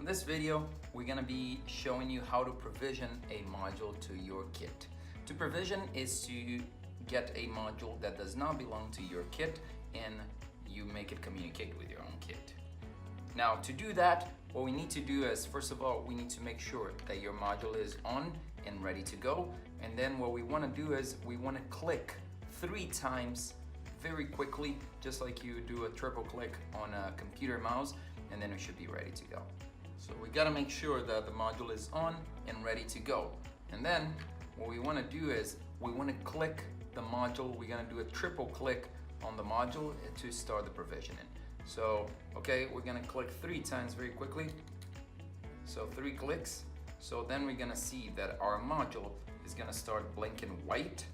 this video, we're gonna be showing you how to provision a module to your kit. To provision is to get a module that does not belong to your kit and you make it communicate with your own kit. Now, to do that, what we need to do is, first of all, we need to make sure that your module is on and ready to go. And then what we wanna do is we wanna click 3 times very quickly, just like you do a triple click on a computer mouse, and then it should be ready to go. So we gotta make sure that the module is on and ready to go. And then what we wanna do is we wanna click the module. We're gonna do a triple click on the module to start the provisioning. So, okay, we're gonna click 3 times very quickly. So 3 clicks. So then we're gonna see that our module is gonna start blinking white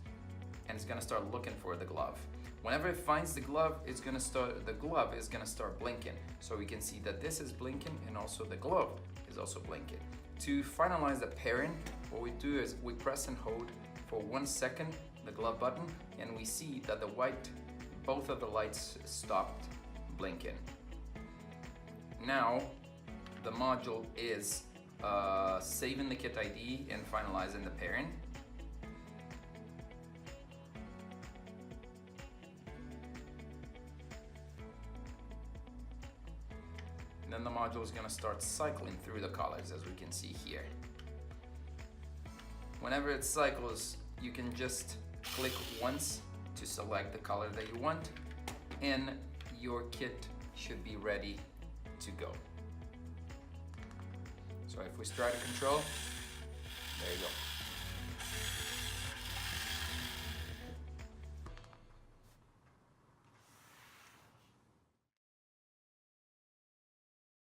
and it's gonna start looking for the glove. Whenever it finds the glove, the glove is gonna start blinking. So we can see that this is blinking and also the glove is also blinking. To finalize the pairing, what we do is we press and hold for 1 second the glove button, and we see that both of the lights stopped blinking. Now the module is saving the kit ID and finalizing the pairing. Then the module is going to start cycling through the colors, as we can see here. Whenever it cycles, you can just click once to select the color that you want, and your kit should be ready to go. So if we start to control, there you go.